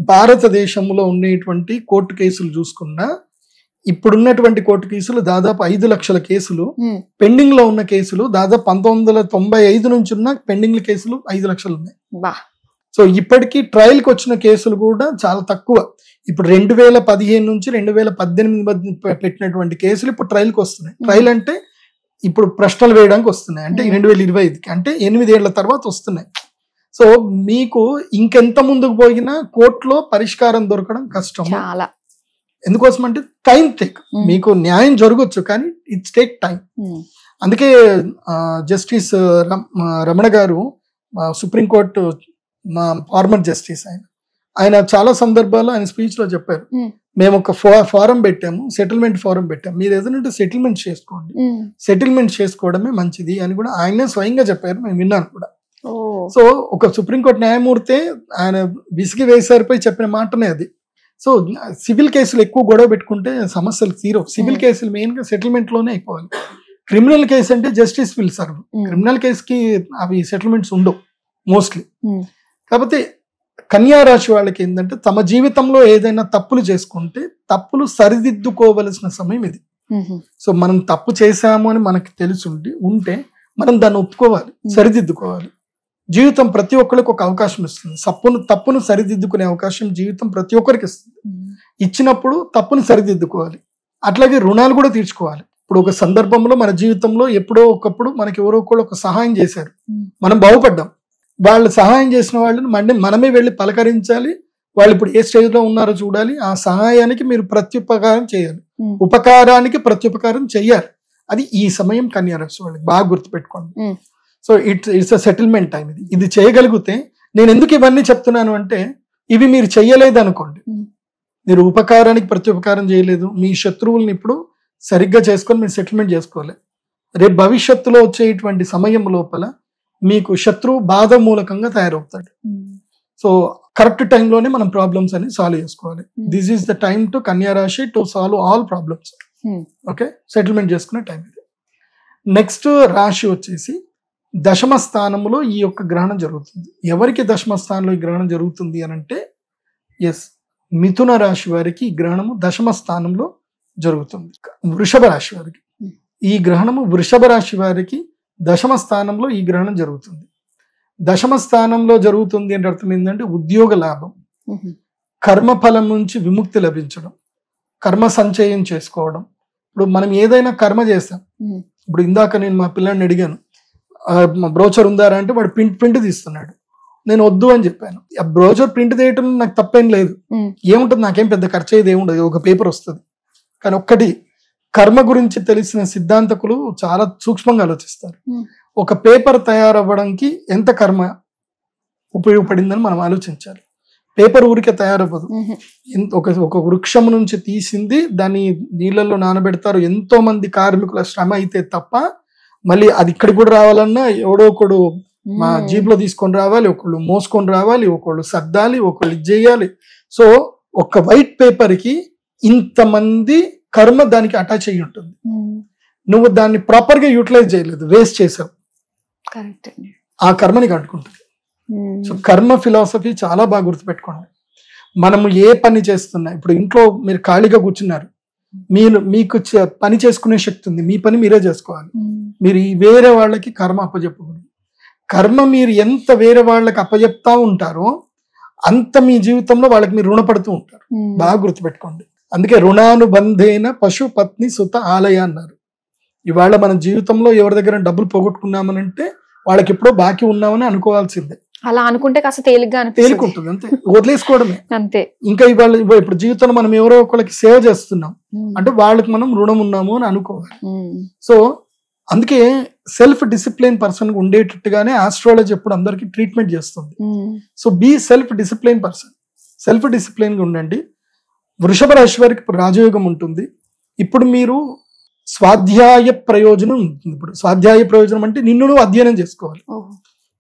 భారతదేశంలో ఉండేటువంటి కోర్టు కేసులు చూసుకున్నా, ఇప్పుడున్నటువంటి కోర్టు కేసులు దాదాపు 5 లక్షల కేసులు, పెండింగ్ లో ఉన్న కేసులు దాదాపు 1995 నుంచి ఉన్న పెండింగ్ కేసులు 5 లక్షలు ఉన్నాయి. సో ఇప్పటికీ ట్రయల్కి వచ్చిన కేసులు కూడా చాలా తక్కువ. ఇప్పుడు 2015 నుంచి 2018 మధ్య పెట్టినటువంటి కేసులు ఇప్పుడు ట్రయల్కి వస్తున్నాయి. ట్రయల్ అంటే ఇప్పుడు ప్రశ్నలు వేయడానికి వస్తున్నాయి, అంటే 2025కి, అంటే 8 ఏళ్ల తర్వాత వస్తున్నాయి. సో మీకు ఇంకెంత ముందుకు పోయినా కోర్టులో పరిష్కారం దొరకడం కష్టం. చాలా. ఎందుకోసం అంటే టైం టేక్. మీకు న్యాయం జరగచ్చు కానీ ఇట్స్ టేక్ టైం. అందుకే జస్టిస్ రమణ గారు, సుప్రీంకోర్టు మా ఫార్మర్ జస్టిస్, ఆయన చాలా సందర్భాల్లో ఆయన స్పీచ్ లో చెప్పారు, మేము ఒక ఫారం పెట్టాము, సెటిల్మెంట్ ఫారం పెట్టాము, మీరు ఏదైనా సెటిల్మెంట్ చేసుకోండి, సెటిల్మెంట్ చేసుకోవడమే మంచిది అని కూడా ఆయనే స్వయంగా చెప్పారు, మేము విన్నాను కూడా. సో ఒక సుప్రీంకోర్టు న్యాయమూర్తి ఆయన విసిగి వేసారిపై చెప్పిన మాటనే అది. సో సివిల్ కేసులు ఎక్కువ గొడవ పెట్టుకుంటే సమస్యలు తీరవు. సివిల్ కేసులు మెయిన్ గా సెటిల్మెంట్ లోనే అయిపోవాలి. క్రిమినల్ కేసు అంటే జస్టిస్ విల్ సర్వ్. క్రిమినల్ కేసుకి అవి సెటిల్మెంట్స్ ఉండవు మోస్ట్లీ. కాకపోతే కన్యా రాశి వాళ్ళకి ఏంటంటే తమ జీవితంలో ఏదైనా తప్పులు చేసుకుంటే తప్పులు సరిదిద్దుకోవలసిన సమయం ఇది. సో మనం తప్పు చేశాము అని మనకి తెలిసి ఉంటే మనం దాన్ని ఒప్పుకోవాలి, సరిదిద్దుకోవాలి. జీవితం ప్రతి ఒక్కరికి ఒక అవకాశం ఇస్తుంది. తప్పును సరిదిద్దుకునే అవకాశం జీవితం ప్రతి ఒక్కరికి ఇస్తుంది. ఇచ్చినప్పుడు తప్పును సరిదిద్దుకోవాలి. అట్లాగే రుణాలు కూడా తీర్చుకోవాలి. ఇప్పుడు ఒక సందర్భంలో మన జీవితంలో ఎప్పుడో ఒకప్పుడు మనకి ఎవరో ఒకళ్ళు ఒక సహాయం చేశారు, మనం బాగుపడ్డాం. వాళ్ళు సహాయం చేసిన వాళ్ళని మనమే వెళ్ళి పలకరించాలి. వాళ్ళు ఇప్పుడు ఏ స్టేజ్ లో ఉన్నారో చూడాలి. ఆ సహాయానికి మీరు ప్రత్యుపకారం చేయాలి, ఉపకారానికి ప్రత్యుపకారం చెయ్యాలి. అది ఈ సమయం కన్యా రాశి వాళ్ళకి బాగా గుర్తుపెట్టుకోండి. So it's a settlement time. ఇది చేయగలిగితే, నేను ఎందుకు ఇవన్నీ చెప్తున్నాను అంటే, ఇవి మీరు చెయ్యలేదు అనుకోండి, మీరు ఉపకారానికి ప్రత్యుపకారం చేయలేదు, మీ శత్రువుల్ని ఇప్పుడు సరిగ్గా చేసుకొని మీరు సెటిల్మెంట్ చేసుకోవాలి. రేపు భవిష్యత్తులో వచ్చేటువంటి సమయం లోపల మీకు శత్రువు బాధ మూలకంగా తయారవుతాడు. సో కరెక్ట్ టైంలోనే మనం ప్రాబ్లమ్స్ అని సాల్వ్ చేసుకోవాలి. This is the time to కన్యా రాశి to solve all problems. Okay, settlement చేసుకునే టైం ఇది. నెక్స్ట్ రాశి వచ్చేసి దశమ స్థానంలో ఈ యొక్క గ్రహణం జరుగుతుంది. ఎవరికి దశమ స్థానంలో ఈ గ్రహణం జరుగుతుంది అని అంటే, ఎస్, మిథున రాశి వారికి ఈ గ్రహణము దశమ స్థానంలో జరుగుతుంది. వృషభ రాశి వారికి ఈ గ్రహణము, వృషభ రాశి వారికి దశమ స్థానంలో ఈ గ్రహణం జరుగుతుంది. దశమ స్థానంలో జరుగుతుంది అంటే అర్థం ఏంటంటే ఉద్యోగ లాభం, కర్మఫలం నుంచి విముక్తి లభించడం, కర్మ సంచయం చేసుకోవడం. ఇప్పుడు మనం ఏదైనా కర్మ చేస్తాం. ఇప్పుడు ఇందాక నేను మా పిల్లాడిని అడిగాను, బ్రోచర్ ఉందారా అంటే వాడు ప్రింట్ తీస్తున్నాడు. నేను వద్దు అని చెప్పాను. ఆ బ్రోచర్ ప్రింట్ తీయటం నాకు తప్పేం లేదు, ఏముంటుంది, నాకేం పెద్ద ఖర్చు అయ్యేది ఏముండదు, ఒక పేపర్ వస్తుంది. కానీ ఒక్కటి, కర్మ గురించి తెలిసిన సిద్ధాంతకులు చాలా సూక్ష్మంగా ఆలోచిస్తారు. ఒక పేపర్ తయారవ్వడానికి ఎంత కర్మ ఉపయోగపడిందని మనం ఆలోచించాలి. పేపర్ ఊరికే తయారవ్వదు. ఒక వృక్షం నుంచి తీసింది దాన్ని నీళ్ళల్లో నానబెడతారు, ఎంతో మంది కార్మికుల శ్రమ అయితే తప్ప మళ్ళీ అది ఇక్కడికి కూడా రావాలన్నా ఎవడో ఒకడు మా జీప్ లో తీసుకొని రావాలి, ఒకళ్ళు మోసుకొని రావాలి, ఒకళ్ళు సర్దాలి, ఒకళ్ళు ఇది చేయాలి. సో ఒక వైట్ పేపర్ కి ఇంతమంది కర్మ దానికి అటాచ్ అయ్యి ఉంటుంది. నువ్వు దాన్ని ప్రాపర్ గా యూటిలైజ్ చేయలేదు, వేస్ట్ చేసావు, ఆ కర్మని కట్టుకుంటుంది. సో కర్మ ఫిలాసఫీ చాలా బాగా గుర్తుపెట్టుకోండి. మనము ఏ పని చేస్తున్నా, ఇప్పుడు ఇంట్లో మీరు ఖాళీగా కూర్చున్నారు, మీకు పని చేసుకునే శక్తి ఉంది, మీ పని మీరే చేసుకోవాలి. మీరు వేరే వాళ్ళకి కర్మ అప్పచెప్పకూడదు. కర్మ మీరు ఎంత వేరే వాళ్ళకి అప్పచెప్తా ఉంటారో అంత మీ జీవితంలో వాళ్ళకి మీరు రుణపడుతూ ఉంటారు. బాగా గుర్తుపెట్టుకోండి. అందుకే రుణానుబంధేన పశు పత్ని సుత ఆలయ అన్నారు. ఇవాళ మన జీవితంలో ఎవరి దగ్గర డబ్బులు పోగొట్టుకున్నామనంటే వాళ్ళకి ఎప్పుడో బాకీ ఉన్నామని అనుకోవాల్సిందే. అలా అనుకుంటే కాస్త తేలికుంటుంది, అంతే, వదిలేసుకోవడమే అంతే. ఇంకా ఇవాళ ఇప్పుడు జీవితంలో మనం ఎవరో ఒకరికి సేవ చేస్తున్నాం అంటే వాళ్ళకి మనం రుణం ఉన్నాము అని అనుకోవాలి. సో అందుకే సెల్ఫ్ డిసిప్లిన్ పర్సన్ ఉండేటట్టుగానే ఆస్ట్రాలజీ ఎప్పుడు అందరికి ట్రీట్మెంట్ చేస్తుంది. So be self discipline person, self discipline గా ఉండండి. వృషభ రాశి వారికి రాజయోగం ఉంటుంది. ఇప్పుడు మీరు స్వాధ్యాయ ప్రయోజనం ఉంటుంది. ఇప్పుడు స్వాధ్యాయ ప్రయోజనం అంటే నిన్ను నువ్వు అధ్యయనం చేసుకోవాలి.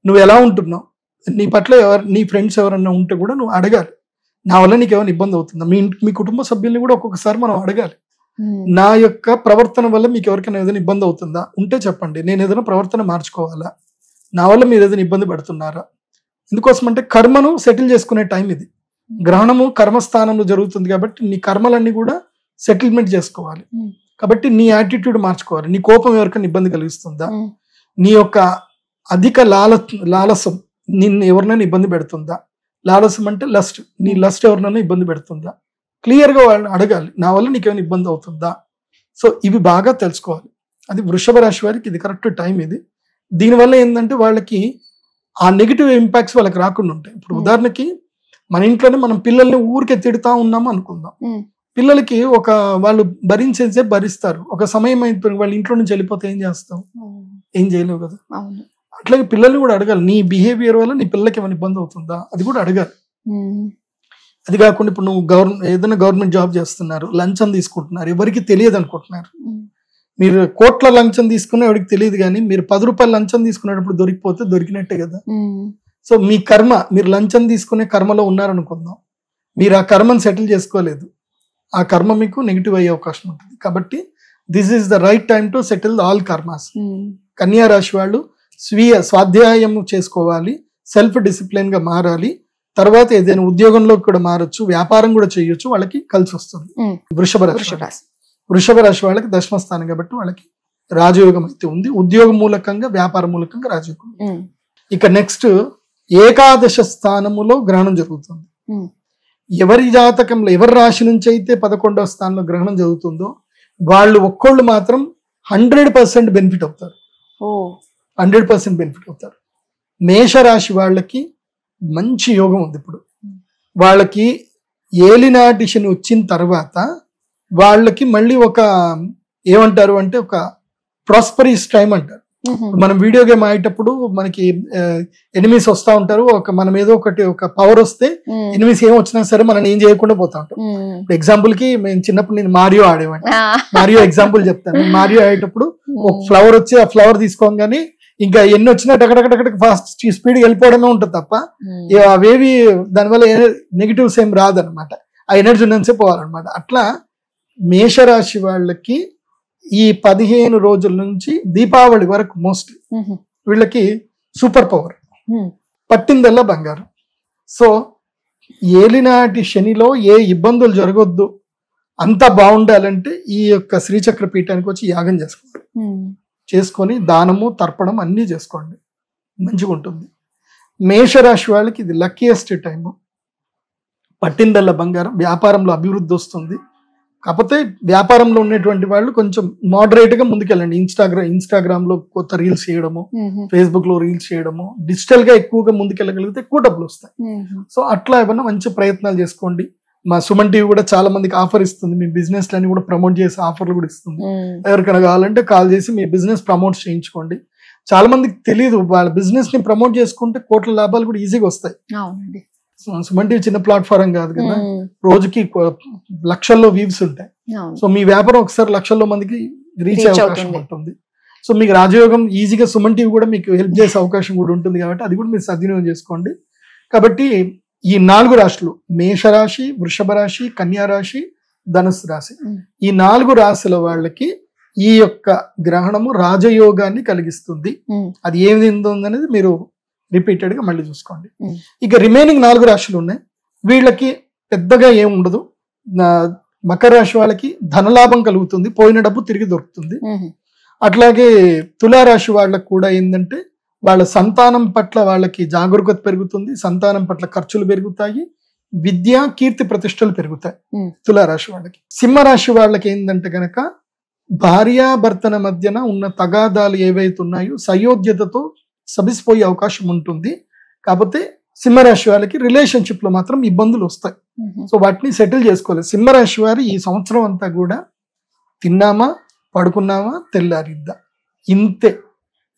నువ్వు ఎలా ఉంటున్నావు, నీ పట్ల నీ ఫ్రెండ్స్ ఎవరన్నా ఉంటే కూడా నువ్వు అడగాలి, నా వల్ల నీకు ఏమైనా ఇబ్బంది అవుతుందా. మీ కుటుంబ సభ్యుల్ని కూడా ఒక్కొక్కసారి మనం అడగాలి, నా యొక్క ప్రవర్తన వల్ల మీకు ఎవరికైనా ఏదైనా ఇబ్బంది అవుతుందా, ఉంటే చెప్పండి, నేను ఏదైనా ప్రవర్తన మార్చుకోవాలా, నా వల్ల మీరు ఏదైనా ఇబ్బంది పడుతున్నారా. ఎందుకోసం అంటే కర్మను సెటిల్ చేసుకునే టైం ఇది. గ్రహణము కర్మస్థానంలో జరుగుతుంది కాబట్టి నీ కర్మలన్నీ కూడా సెటిల్మెంట్ చేసుకోవాలి. కాబట్టి నీ యాటిట్యూడ్ మార్చుకోవాలి. నీ కోపం ఎవరికైనా ఇబ్బంది కలిగిస్తుందా, నీ యొక్క అధిక లాలసం నిన్ను ఎవరినైనా ఇబ్బంది పెడుతుందా, లాలసం అంటే లస్ట్, నీ లస్ట్ ఎవరినైనా ఇబ్బంది పెడుతుందా, క్లియర్ గా వాళ్ళని అడగాలి, నా వల్ల నీకేమైనా ఇబ్బంది అవుతుందా. సో ఇవి బాగా తెలుసుకోవాలి. అది వృషభ రాశి వారికి ఇది కరెక్ట్ టైం. ఇది దీనివల్ల ఏంటంటే వాళ్ళకి ఆ నెగిటివ్ ఇంపాక్ట్స్ వాళ్ళకి రాకుండా ఉంటాయి. ఇప్పుడు ఉదాహరణకి మన ఇంట్లోనే మనం పిల్లల్ని ఊరికే తిడుతా ఉన్నాము అనుకుందాం, పిల్లలకి ఒక వాళ్ళు భరించేసే భరిస్తారు, ఒక సమయం అయిపోయి వాళ్ళ ఇంట్లో నుంచి వెళ్ళిపోతే ఏం చేస్తాం, ఏం చేయలేవు కదా. అట్లాగే పిల్లల్ని కూడా అడగాలి, నీ బిహేవియర్ వల్ల నీ పిల్లలకి ఏమైనా ఇబ్బంది అవుతుందా, అది కూడా అడగాలి. అది కాకుండా ఇప్పుడు నువ్వు ఏదైనా గవర్నమెంట్ జాబ్ చేస్తున్నారు, లంచం తీసుకుంటున్నారు, ఎవరికి తెలియదు అనుకుంటున్నారు. మీరు కోట్ల లంచం తీసుకున్నా ఎవరికి తెలియదు, కానీ మీరు 10 రూపాయలు లంచం తీసుకునేటప్పుడు దొరికిపోతే దొరికినట్టే కదా. సో మీ కర్మ, మీరు లంచం తీసుకునే కర్మలో ఉన్నారనుకుందాం, మీరు ఆ కర్మను సెటిల్ చేసుకోలేదు, ఆ కర్మ మీకు నెగిటివ్ అయ్యే అవకాశం ఉంటుంది. కాబట్టి this is the right time to settle all karmas. కన్యా రాశి వాళ్ళు స్వీయ స్వాధ్యాయం చేసుకోవాలి, సెల్ఫ్ డిసిప్లిన్ గా మారాలి, తర్వాత ఏదైనా ఉద్యోగంలో కూడా మారచ్చు, వ్యాపారం కూడా చేయొచ్చు, వాళ్ళకి కలిసి వస్తుంది. వృషభ రాశి వాళ్ళకి దశమ స్థానం కాబట్టి వాళ్ళకి రాజయోగం అయితే ఉంది, ఉద్యోగం మూలకంగా వ్యాపారం మూలకంగా రాజయోగం. ఇక నెక్స్ట్ ఏకాదశ స్థానములో గ్రహణం జరుగుతుంది. ఎవరి జాతకంలో ఎవరి రాశి నుంచి అయితే 11వ స్థానంలో గ్రహణం జరుగుతుందో వాళ్ళు ఒక్కళ్ళు మాత్రం 100% బెనిఫిట్ అవుతారు, 100% బెనిఫిట్ అవుతారు. మేషరాశి వాళ్ళకి మంచి యోగం ఉంది. ఇప్పుడు వాళ్ళకి ఏలినాటి శని వచ్చిన తర్వాత వాళ్ళకి మళ్ళీ ఒక ఏమంటారు అంటే ఒక ప్రాస్పరీస్ టైం అంటారు. మనం వీడియో గేమ్ ఆడేటప్పుడు మనకి ఎనిమీస్ వస్తా ఉంటారు, మనం ఏదో ఒక పవర్ వస్తే ఎనిమీస్ ఏం వచ్చినా సరే మనం ఏం చేయకుండా పోతా ఉంటాం. ఎగ్జాంపుల్ కి మేము చిన్నప్పుడు నేను మారియో ఆడేవాడిని, మారియో ఎగ్జాంపుల్ చెప్తాను. మారియో ఆడేటప్పుడు ఒక ఫ్లవర్ వచ్చి ఆ ఫ్లవర్ తీసుకోగానే ఇంకా ఎన్ని వచ్చినా టకటకటక ఫాస్ట్ స్పీడ్ వెళ్ళిపోవడమే ఉంటుంది తప్ప అవేవి దానివల్ల నెగిటివ్స్ ఏం రాదనమాట, ఆ ఎనర్జీ ఉన్నంతసేపు పోవాలన్నమాట. అట్లా మేషరాశి వాళ్ళకి ఈ 15 రోజుల నుంచి దీపావళి వరకు మోస్ట్లీ వీళ్ళకి సూపర్ పవర్, పట్టిందల్లా బంగారం. సో ఏలినాటి శనిలో ఏ ఇబ్బందులు జరగొద్దు, అంతా బాగుండాలంటే ఈ యొక్క శ్రీచక్ర పీఠానికి వచ్చి యాగం చేసుకొని దానము తర్పణం అన్నీ చేసుకోండి, మంచిగా ఉంటుంది. మేషరాశి వాళ్ళకి ఇది లక్కీయెస్ట్ టైము, పట్టిందల్లా బంగారం, వ్యాపారంలో అభివృద్ధి వస్తుంది. కాకపోతే వ్యాపారంలో ఉన్నటువంటి వాళ్ళు కొంచెం మోడరేట్ గా ముందుకెళ్ళండి. ఇన్స్టాగ్రామ్ లో కొత్త రీల్స్ చేయడము, ఫేస్బుక్ లో రీల్స్ చేయడము, డిజిటల్ గా ఎక్కువగా ముందుకెళ్ళగలిగితే ఎక్కువ డబ్బులు వస్తాయి. సో అట్లా ఏమన్నా మంచి ప్రయత్నాలు చేసుకోండి. మా సుమన్ టీవీ కూడా చాలా మందికి ఆఫర్ ఇస్తుంది, మీ బిజినెస్ లని కూడా ప్రమోట్ చేసే ఆఫర్లు కూడా ఇస్తుంది. ఎవరికైనా కావాలంటే కాల్ చేసి మీ బిజినెస్ ప్రమోట్ చేయించుకోండి. చాలా మందికి తెలియదు, వాళ్ళ బిజినెస్ ని ప్రమోట్ చేసుకుంటే కోట్ల లాభాలు కూడా ఈజీగా వస్తాయి. సుమన్ టీవీ చిన్న ప్లాట్ఫారం కాదు కదా, రోజుకి లక్షల్లో వ్యూస్ ఉంటాయి. సో మీ వ్యాపారం ఒకసారి లక్షల్లో మందికి రీచ్ అయ్యే అవకాశం ఉంటుంది. సో మీకు రాజయోగం ఈజీగా సుమన్ టీవీ కూడా మీకు హెల్ప్ చేసే అవకాశం కూడా ఉంటుంది, కాబట్టి అది కూడా మీరు సద్వినియోగం చేసుకోండి. కాబట్టి ఈ 4 రాశులు మేషరాశి, వృషభ రాశి, కన్యా రాశి, ధనుసు రాశి, ఈ 4 రాశుల వాళ్ళకి ఈ యొక్క గ్రహణము రాజయోగాన్ని కలిగిస్తుంది. అది ఏమి అనేది మీరు రిపీటెడ్ గా మళ్ళీ చూసుకోండి. ఇక రిమైనింగ్ 4 రాశులు ఉన్నాయి, వీళ్ళకి పెద్దగా ఏం ఉండదు. మకర రాశి వాళ్ళకి ధనలాభం కలుగుతుంది, పోయిన డబ్బు తిరిగి దొరుకుతుంది. అట్లాగే తులారాశి వాళ్ళకి కూడా ఏంటంటే వాళ్ళ సంతానం పట్ల వాళ్ళకి జాగరూకత పెరుగుతుంది, సంతానం పట్ల ఖర్చులు పెరుగుతాయి, విద్య కీర్తి ప్రతిష్టలు పెరుగుతాయి తులారాశి వాళ్ళకి. సింహరాశి వాళ్ళకి ఏంటంటే గనక భార్యాభర్తల మధ్యన ఉన్న తగాదాలు ఏవైతే ఉన్నాయో సయోధ్యతతో సబిసిపోయే అవకాశం ఉంటుంది. కాకపోతే సింహరాశి వాళ్ళకి రిలేషన్షిప్ లో మాత్రం ఇబ్బందులు వస్తాయి. సో వాటిని సెటిల్ చేసుకోవాలి. సింహరాశి వారు ఈ సంవత్సరం అంతా కూడా తిన్నామా పడుకున్నామా తెల్లారిద్దా ఇంతే,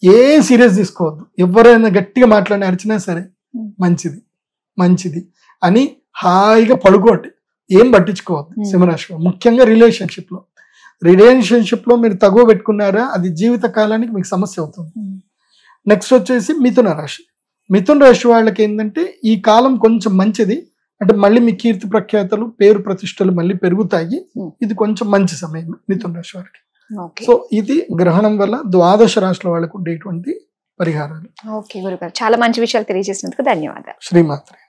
ఏ సీరియస్ తీసుకోవద్దు. ఎవరైనా గట్టిగా మాట్లాడి అరిచినా సరే మంచిది అని హాయిగా పడుకోండి, ఏం పట్టించుకోవద్దు. సింహరాశి ముఖ్యంగా రిలేషన్షిప్ లో మీరు తగువ పెట్టుకున్నారా అది జీవిత కాలానికి మీకు సమస్య అవుతుంది. నెక్స్ట్ వచ్చేసి మిథున రాశి వాళ్ళకి ఏంటంటే ఈ కాలం కొంచెం మంచిది, అంటే మళ్ళీ మీ కీర్తి ప్రఖ్యాతలు పేరు ప్రతిష్టలు మళ్ళీ పెరుగుతాయి. ఇది కొంచెం మంచి సమయం మిథున రాశి వారికి. సో ఇది గ్రహణం వల్ల 12 రాశుల వాళ్ళకు ఉండేటువంటి పరిహారాలు. ఓకే గురుగారు, చాలా మంచి విషయాలు తెలియజేసినందుకు ధన్యవాదాలు. శ్రీమాత్రే.